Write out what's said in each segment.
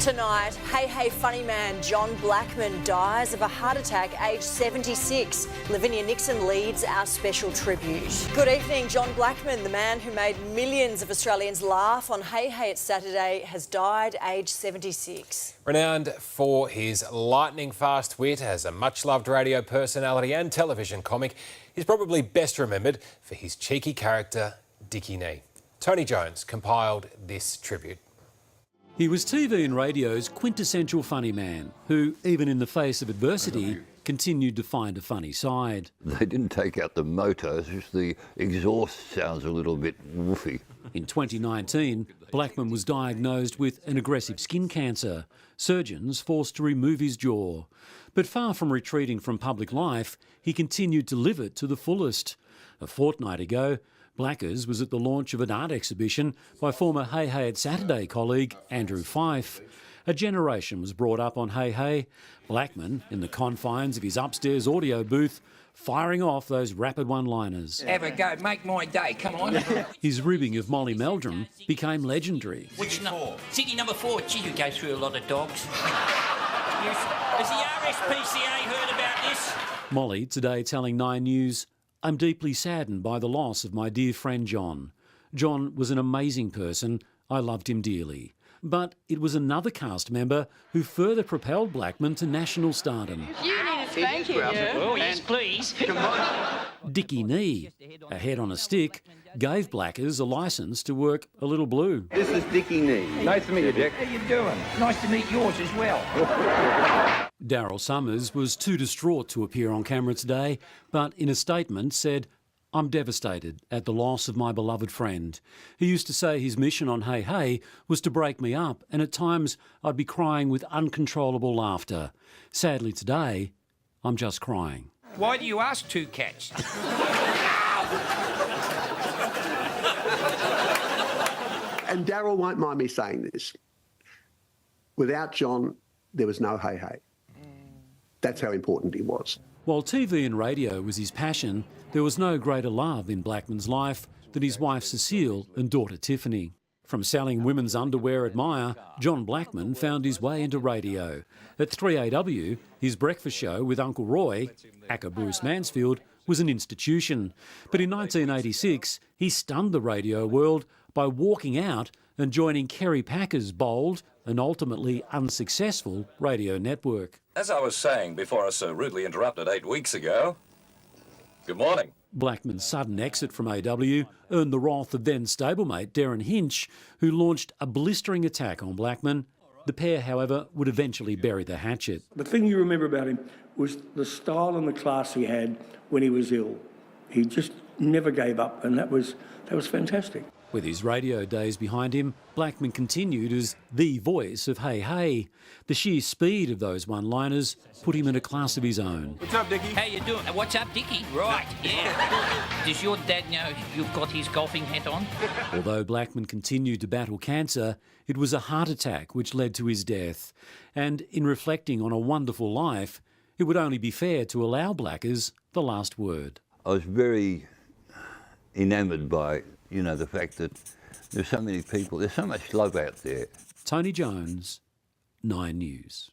Tonight, Hey Hey funny man John Blackman dies of a heart attack aged 76. Livinia Nixon leads our special tribute. Good evening. John Blackman, the man who made millions of Australians laugh on Hey Hey It's Saturday, has died aged 76. Renowned for his lightning-fast wit as a much-loved radio personality and television comic, he's probably best remembered for his cheeky character, Dickie Knee. Tony Jones compiled this tribute. He was TV and radio's quintessential funny man who, even in the face of adversity, continued to find a funny side. They didn't take out the motor, it's just the exhaust sounds a little bit woofy. In 2019, Blackman was diagnosed with an aggressive skin cancer. Surgeons forced to remove his jaw. But far from retreating from public life, he continued to live it to the fullest. A fortnight ago, Blackers was at the launch of an art exhibition by former Hey Hey It's Saturday colleague Andrew Fife. A generation was brought up on Hey Hey. Blackman, in the confines of his upstairs audio booth, firing off those rapid one-liners. Have a go, make my day, come on. His ribbing of Molly Meldrum became legendary. Which City number 4, gee, you go through a lot of dogs. Has the RSPCA heard about this? Molly today telling 9 News, "I'm deeply saddened by the loss of my dear friend John. John was an amazing person. I loved him dearly." But it was another cast member who further propelled Blackman to national stardom. You need a spanking, yeah? Oh, yes, please. Dickie Knee, a head on a stick, gave Blackers a licence to work a little blue. This is Dickie Knee. Nice to meet you, Dick. How you doing? Nice to meet yours as well. Daryl Summers was too distraught to appear on camera today, but in a statement said, "I'm devastated at the loss of my beloved friend. He used to say his mission on Hey Hey was to break me up, and at times I'd be crying with uncontrollable laughter. Sadly today, I'm just crying." Why do you ask two cats? And Daryl won't mind me saying this. Without John, there was no Hey Hey. That's how important he was. While TV and radio was his passion, there was no greater love in Blackman's life than his wife Cecile and daughter Tiffany. From selling women's underwear at Myer, John Blackman found his way into radio. At 3AW, his breakfast show with Uncle Roy, actor Bruce Mansfield, was an institution. But in 1986, he stunned the radio world by walking out and joining Kerry Packer's bold and ultimately unsuccessful radio network. As I was saying before I so rudely interrupted 8 weeks ago, good morning. Blackman's sudden exit from AW earned the wrath of then stablemate Darren Hinch, who launched a blistering attack on Blackman. The pair, however, would eventually bury the hatchet. The thing you remember about him was the style and the class he had when he was ill. He just never gave up, and that was fantastic. With his radio days behind him, Blackman continued as the voice of Hey Hey. The sheer speed of those one-liners put him in a class of his own. What's up, Dickie? How you doing? What's up, Dickie? Right, yeah. Does your dad know you've got his golfing hat on? Although Blackman continued to battle cancer, it was a heart attack which led to his death. And in reflecting on a wonderful life, it would only be fair to allow Blackers the last word. I was very enamoured by, the fact that there's so many people, there's so much love out there. Tony Jones, 9 News.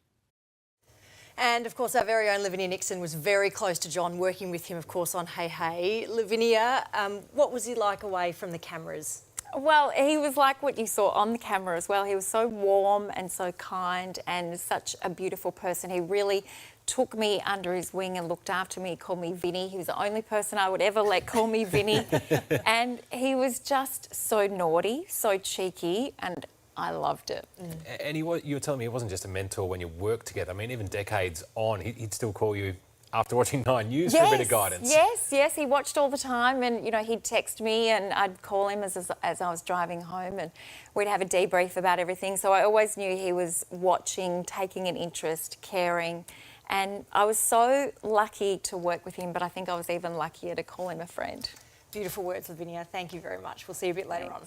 And, of course, our very own Livinia Nixon was very close to John, working with him, of course, on Hey Hey. Lavinia, what was he like away from the cameras? Well, he was like what you saw on the camera as well. He was so warm and so kind and such a beautiful person. He really took me under his wing and looked after me. He called me Vinny. He was the only person I would ever let call me Vinny. And he was just so naughty, so cheeky, and I loved it. And you were telling me he wasn't just a mentor when you worked together. I mean, even decades on, he'd still call you after watching 9 News for a bit of guidance. Yes, he watched all the time, and he'd text me and I'd call him as I was driving home, and we'd have a debrief about everything. So I always knew he was watching, taking an interest, caring, and I was so lucky to work with him, but I think I was even luckier to call him a friend. Beautiful words, Lavinia. Thank you very much. We'll see you a bit later on.